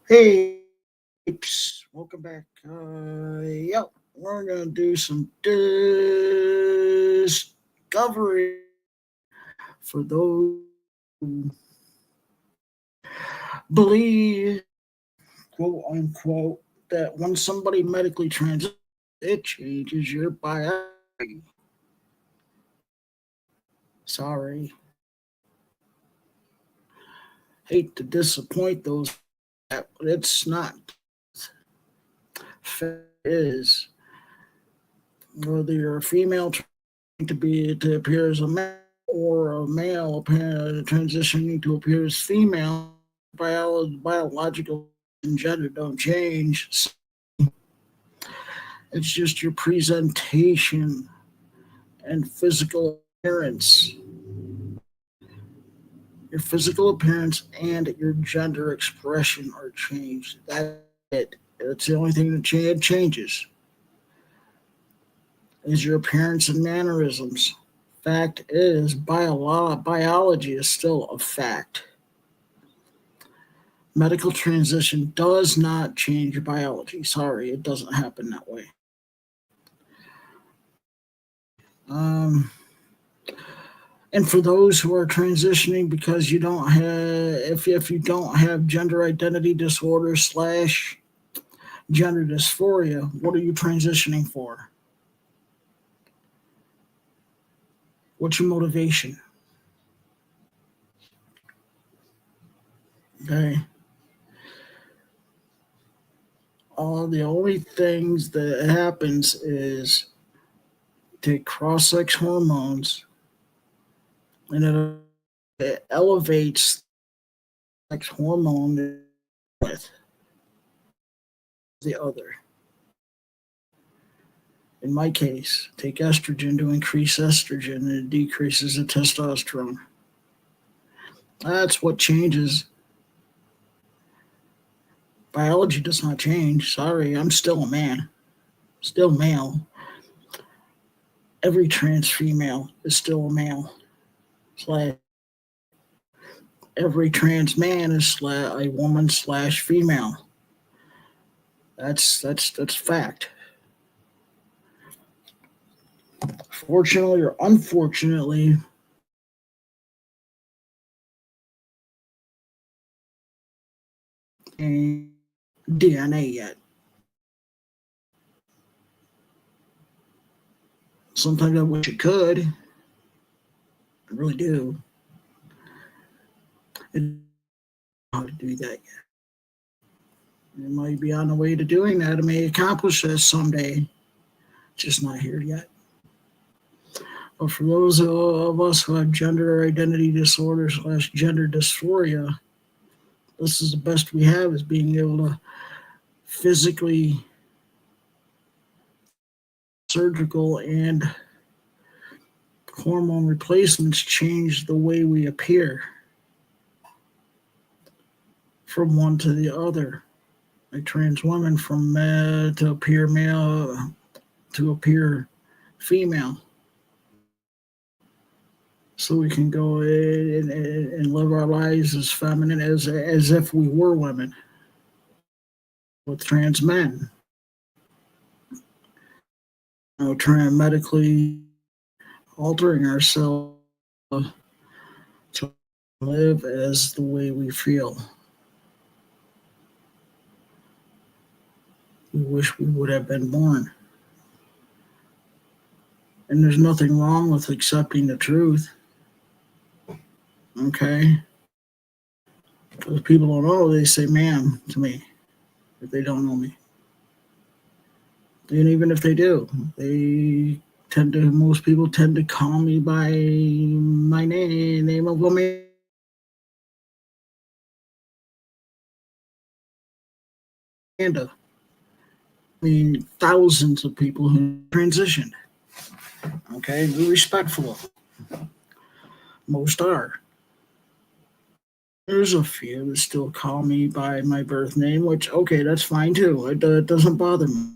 Hey, peeps, welcome back. Yep, we're gonna do some discovery for those who believe, quote unquote, that when somebody medically transitions, it changes your biology. Sorry, hate to disappoint those, but it's not. Fact is, whether you're a female to appear as a male or a male transitioning to appear as female, biological and gender don't change. So it's just your presentation and physical appearance. Your physical appearance and your gender expression are changed. That's it. It's the only thing that changes is your appearance and mannerisms. Fact is, biology is still a fact. Medical transition does not change your biology. Sorry, it doesn't happen that way. Um, and for those who are transitioning because you don't have, if you don't have gender identity disorder slash gender dysphoria, what are you transitioning for? What's your motivation? Okay. All the only things that happens is take cross-sex hormones and it elevates sex hormone with the other. In my case, take estrogen to increase estrogen and it decreases the testosterone. That's what changes. Biology does not change. Sorry, I'm still a man, still male. Every trans female is still a male. Slash, every trans man is a woman slash female. That's fact. Fortunately or unfortunately, ain't DNA yet. Sometimes I wish it could. I really do. I don't know how to do that yet. It might be on the way to doing that. I may accomplish this someday. Just not here yet. But for those of us who have gender identity disorder slash gender dysphoria, this is the best we have is being able to physically, surgical, and hormone replacements change the way we appear from one to the other. Like trans women from to appear male to appear female. So we can go in and live our lives as feminine as if we were women with trans men. Trying medically altering ourselves to live as the way we feel. We wish we would have been born. And there's nothing wrong with accepting the truth. Okay? Because people don't know, they say ma'am to me if they don't know me. And even if they do, most people tend to call me by my name of Amanda. I mean, thousands of people who transitioned. Okay, be respectful of them. Most are. There's a few that still call me by my birth name, which, okay, that's fine too. It doesn't bother me.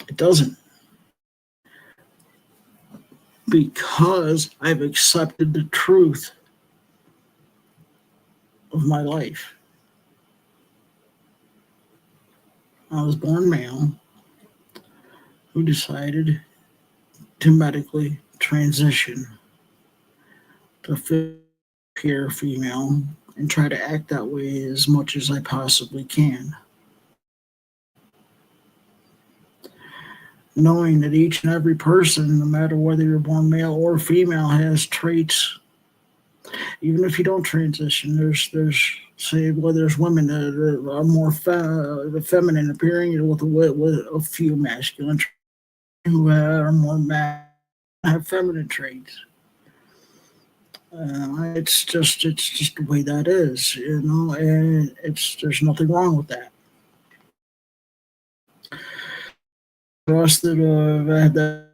It doesn't. Because I've accepted the truth. of my life. I was born male who decided to medically transition to appear female and try to act that way as much as I possibly can. Knowing that each and every person, no matter whether you're born male or female, has traits. Even if you don't transition, there's say well, there's women that are more feminine appearing with a few masculine traits who are more have feminine traits. It's just the way that is, and it's there's nothing wrong with that. For us that had that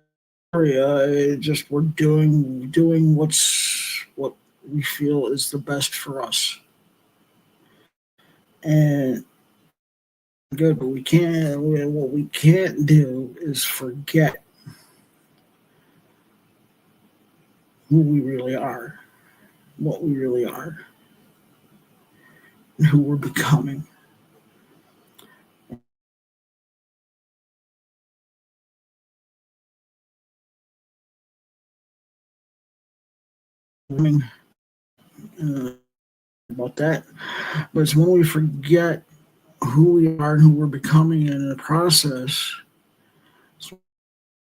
area, just we're doing what we feel is the best for us, and good. But what we can't do is forget who we really are, what we really are, and who we're becoming. I mean, uh, about that, but it's when we forget who we are and who we're becoming in the process.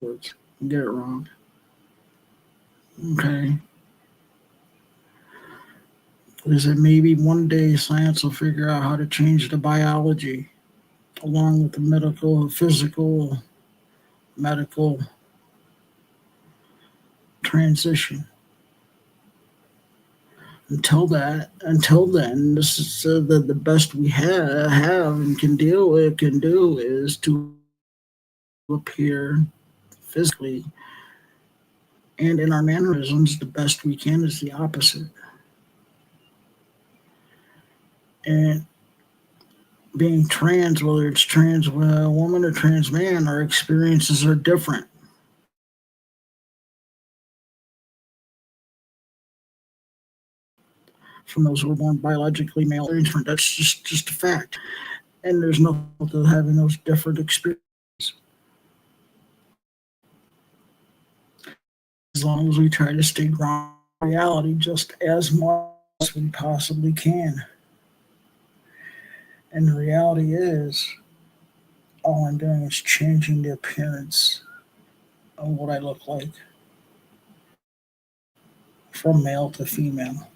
Words. Get it wrong. Okay. Is that maybe one day science will figure out how to change the biology along with the medical, physical, medical transition. Until then, this is the best we have and can do is to appear physically and in our mannerisms the best we can is the opposite. And being trans, whether it's trans woman or trans man, our experiences are different from those who were born biologically male or different. That's just a fact. And there's no to having those different experiences as long as we try to stay grounded in reality just as much as we possibly can. And the reality is, all I'm doing is changing the appearance of what I look like from male to female.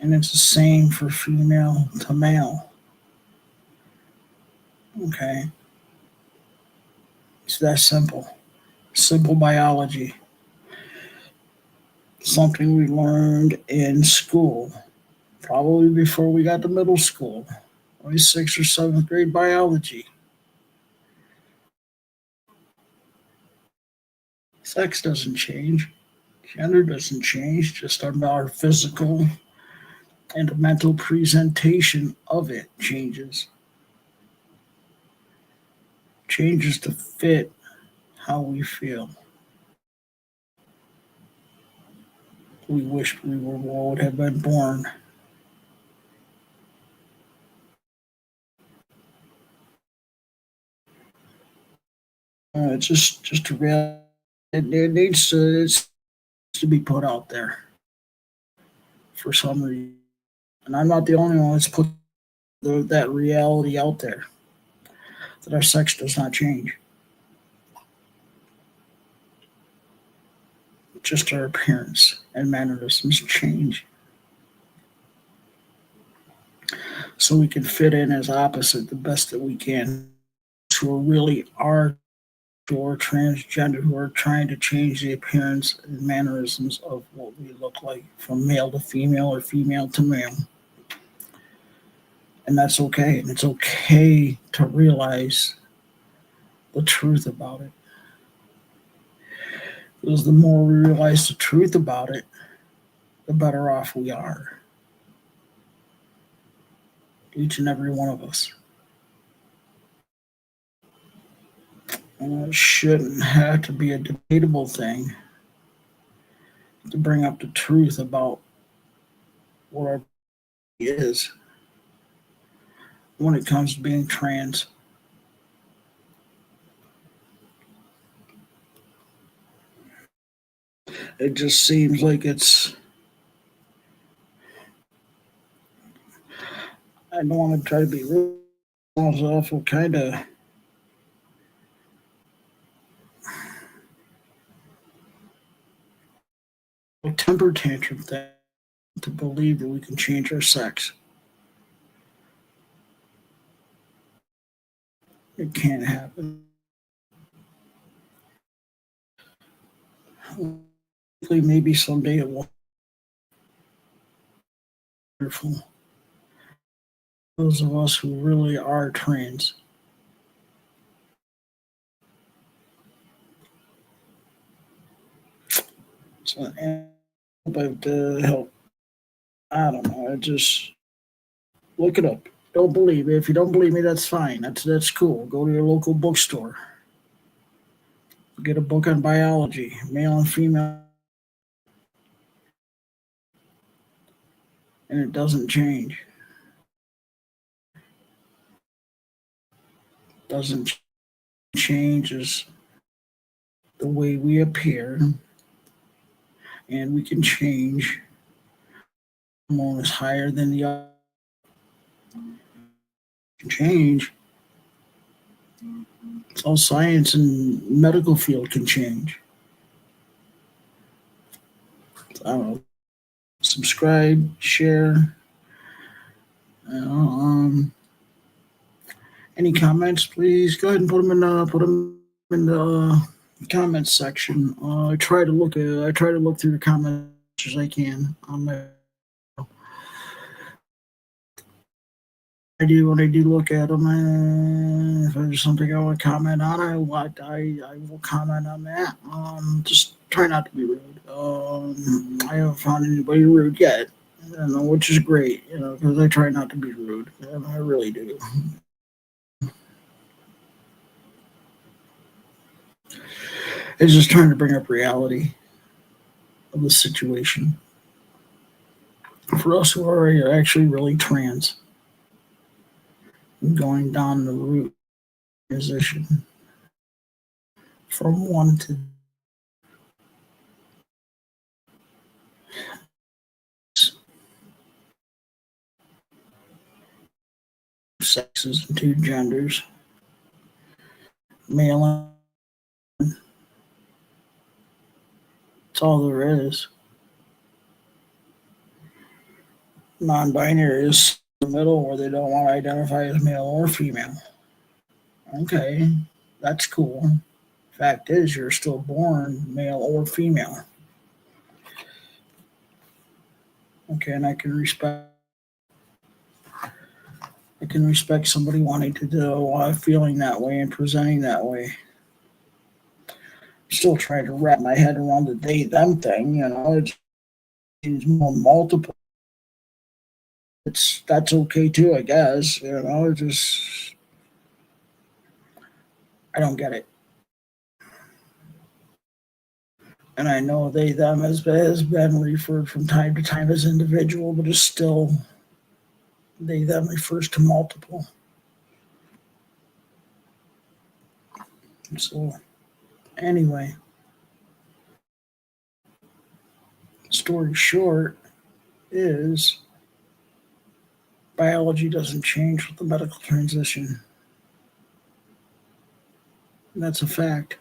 And it's the same for female to male. Okay? It's that simple. Simple biology. Something we learned in school, probably before we got to middle school, probably sixth or seventh grade biology. Sex doesn't change, gender doesn't change, just our physical and mental presentation of it changes to fit how we feel. We wish we would have been born. It's just a real. It needs to be put out there for some reason, and I'm not the only one that's put that reality out there that our sex does not change, just our appearance and mannerisms change, so we can fit in as opposite the best that we can. Who really are or transgender who are trying to change the appearance and mannerisms of what we look like from male to female or female to male. And that's okay. And it's okay to realize the truth about it. Because the more we realize the truth about it, the better off we are. Each and every one of us. And it shouldn't have to be a debatable thing to bring up the truth about what our is when it comes to being trans. It just seems like I don't want to try to be rude. Sounds awful, kind of a temper tantrum thing to believe that we can change our sex. It can't happen. Maybe someday it will be wonderful. Those of us who really are trans. So, and but help. I don't know. I just look it up. Don't believe it. If you don't believe me, that's fine. That's cool. Go to your local bookstore. Get a book on biology, male and female, and it doesn't change. Doesn't change is the way we appear, and we can change. Hormone is higher than the other. Can change. So science and medical field can change. I don't know. Subscribe, share. You know, any comments, please go ahead and put them in the comments section. I try to look through the comments as I can on my. When I do look at them, if there's something I want to comment on, I will comment on that. Just try not to be rude. I haven't found anybody rude yet, which is great, because I try not to be rude, and I really do. It's just trying to bring up reality of the situation for us who are actually really trans, going down the route transition from one to sexes and two genders, male and that's all there is. Non-binary is in the middle where they don't want to identify as male or female. Okay, that's cool. Fact is, you're still born male or female. Okay, and I can respect somebody wanting to do feeling that way and presenting that way. Still trying to wrap my head around the they them thing, it's more multiple. That's okay too, I guess. Just I don't get it. And I know they them has been referred from time to time as individual, but it's still they them refers to multiple. So anyway, story short is biology doesn't change with the medical transition. That's a fact.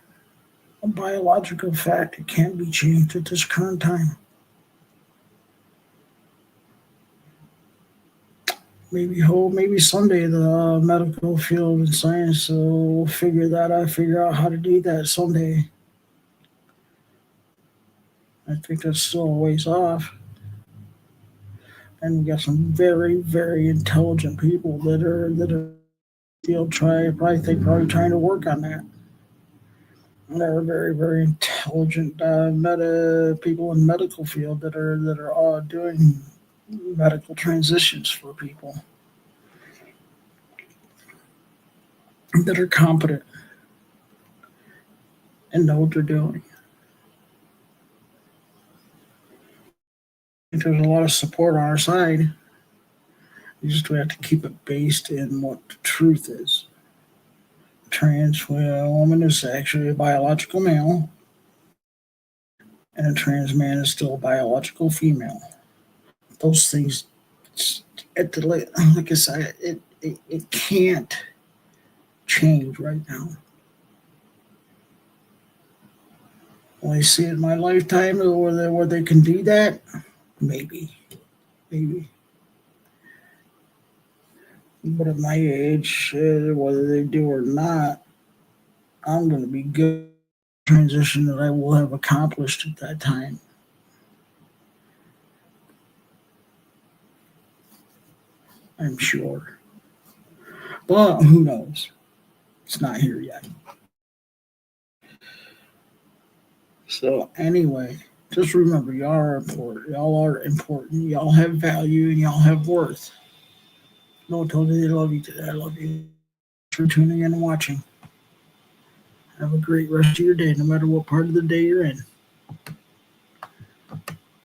A biological fact. It can't be changed at this current time. Maybe someday the medical field and science will figure out how to do that someday. I think that's still a ways off. And we got some very, very intelligent people that are field probably trying to work on that. And there are very, very intelligent people in medical field that are all doing medical transitions for people that are competent and know what they're doing. I think there's a lot of support on our side. You just have to keep it based in what the truth is. Trans woman is actually a biological male, and a trans man is still a biological female. Those things, like I said, it can't change right now. Will I see it in my lifetime where they can do that? Maybe. But at my age, whether they do or not, I'm going to be good transition that I will have accomplished at that time. I'm sure. But who knows? It's not here yet. So anyway, just remember, y'all are important. Y'all are important. Y'all have value and y'all have worth. No, totally love you today. I love you. Thanks for tuning in and watching. Have a great rest of your day, no matter what part of the day you're in.